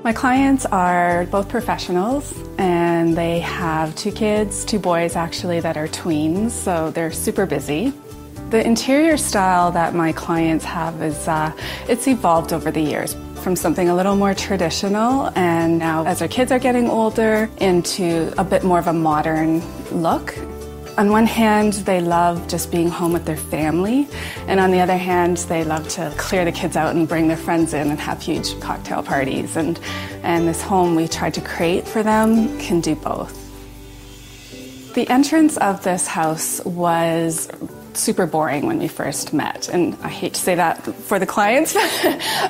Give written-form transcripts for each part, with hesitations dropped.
My clients are both professionals, and they have 2 kids, 2 boys actually, that are tweens, so they're super busy. The interior style that my clients have is, it's evolved over the years from something a little more traditional, and now as their kids are getting older, into a bit more of a modern look. On one hand, they love just being home with their family, and on the other hand, they love to clear the kids out and bring their friends in and have huge cocktail parties. And this home we tried to create for them can do both. The entrance of this house was super boring when we first met, and I hate to say that for the clients,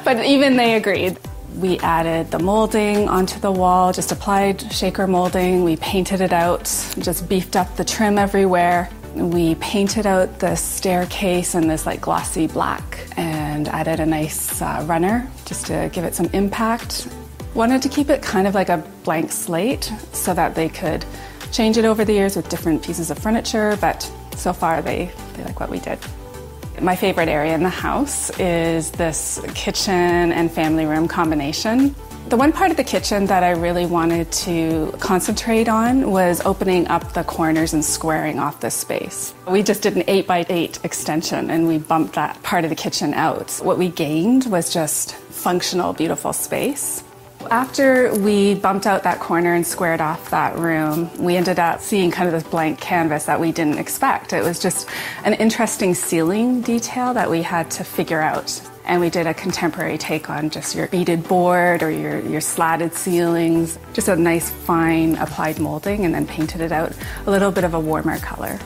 but even they agreed. We added the molding onto the wall, just applied shaker molding. We painted it out, just beefed up the trim everywhere. We painted out the staircase in this like glossy black and added a nice runner just to give it some impact. Wanted to keep it kind of like a blank slate so that they could change it over the years with different pieces of furniture, but so far they like what we did. My favorite area in the house is this kitchen and family room combination. The one part of the kitchen that I really wanted to concentrate on was opening up the corners and squaring off the space. We just did an 8x8 extension and we bumped that part of the kitchen out. What we gained was just functional, beautiful space. After we bumped out that corner and squared off that room, we ended up seeing kind of this blank canvas that we didn't expect. It was just an interesting ceiling detail that we had to figure out. And we did a contemporary take on just your beaded board or your slatted ceilings, just a nice fine applied molding, and then painted it out a little bit of a warmer color.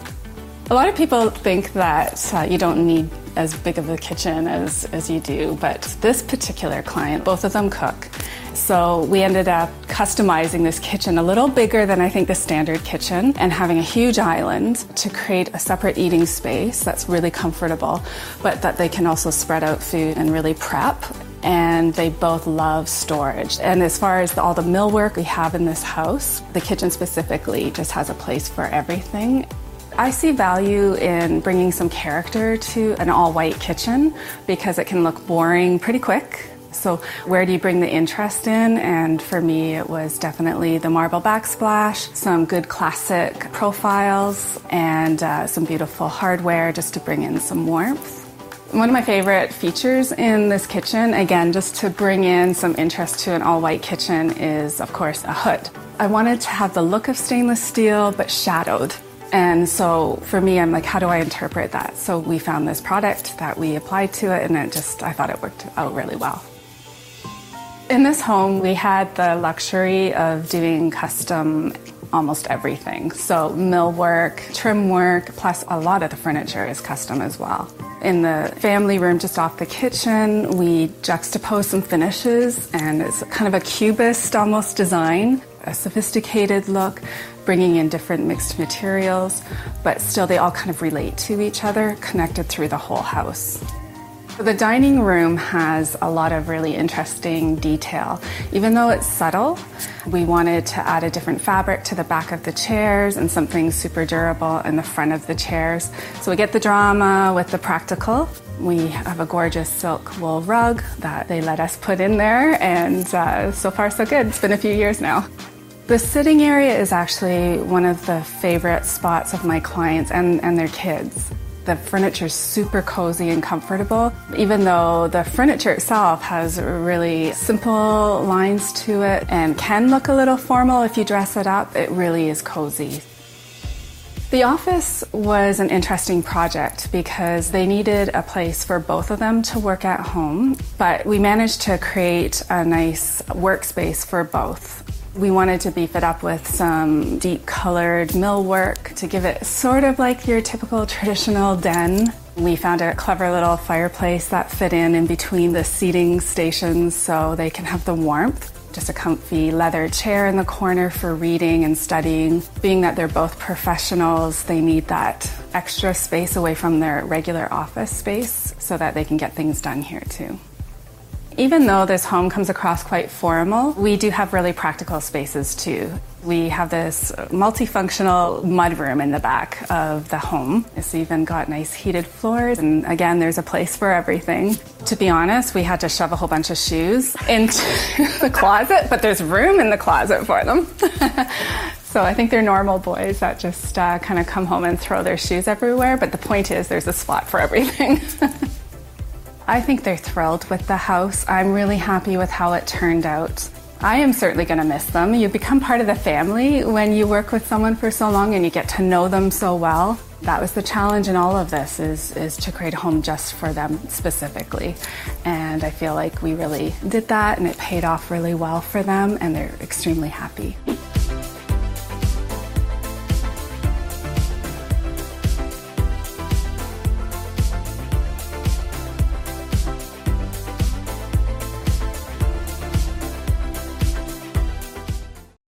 A lot of people think that you don't need as big of a kitchen as you do, but this particular client, both of them cook. So we ended up customizing this kitchen a little bigger than I think the standard kitchen, and having a huge island to create a separate eating space that's really comfortable, but that they can also spread out food and really prep. And they both love storage. And as far as all the millwork we have in this house, the kitchen specifically just has a place for everything. I see value in bringing some character to an all-white kitchen because it can look boring pretty quick. So where do you bring the interest in? And for me, it was definitely the marble backsplash, some good classic profiles, and some beautiful hardware just to bring in some warmth. One of my favorite features in this kitchen, again, just to bring in some interest to an all-white kitchen, is, of course, a hood. I wanted to have the look of stainless steel, but shadowed. And so for me, I'm like, how do I interpret that? So we found this product that we applied to it, and I thought it worked out really well. In this home, we had the luxury of doing custom almost everything. So millwork, trim work, plus a lot of the furniture is custom as well. In the family room just off the kitchen, we juxtaposed some finishes, and it's kind of a cubist almost design, a sophisticated look, bringing in different mixed materials, but still they all kind of relate to each other, connected through the whole house. The dining room has a lot of really interesting detail. Even though it's subtle, we wanted to add a different fabric to the back of the chairs and something super durable in the front of the chairs. So we get the drama with the practical. We have a gorgeous silk wool rug that they let us put in there, and so far so good. It's been a few years now. The sitting area is actually one of the favorite spots of my clients and their kids. The furniture is super cozy and comfortable. Even though the furniture itself has really simple lines to it and can look a little formal if you dress it up, it really is cozy. The office was an interesting project because they needed a place for both of them to work at home, but we managed to create a nice workspace for both. We wanted to beef it up with some deep colored millwork to give it sort of like your typical traditional den. We found a clever little fireplace that fit in between the seating stations so they can have the warmth. Just a comfy leather chair in the corner for reading and studying. Being that they're both professionals, they need that extra space away from their regular office space so that they can get things done here too. Even though this home comes across quite formal, we do have really practical spaces too. We have this multifunctional mudroom in the back of the home. It's even got nice heated floors, and again, there's a place for everything. To be honest, we had to shove a whole bunch of shoes into the closet, but there's room in the closet for them. So I think they're normal boys that just kind of come home and throw their shoes everywhere, but the point is there's a spot for everything. I think they're thrilled with the house. I'm really happy with how it turned out. I am certainly going to miss them. You become part of the family when you work with someone for so long and you get to know them so well. That was the challenge in all of this, is to create a home just for them specifically. And I feel like we really did that, and it paid off really well for them, and they're extremely happy.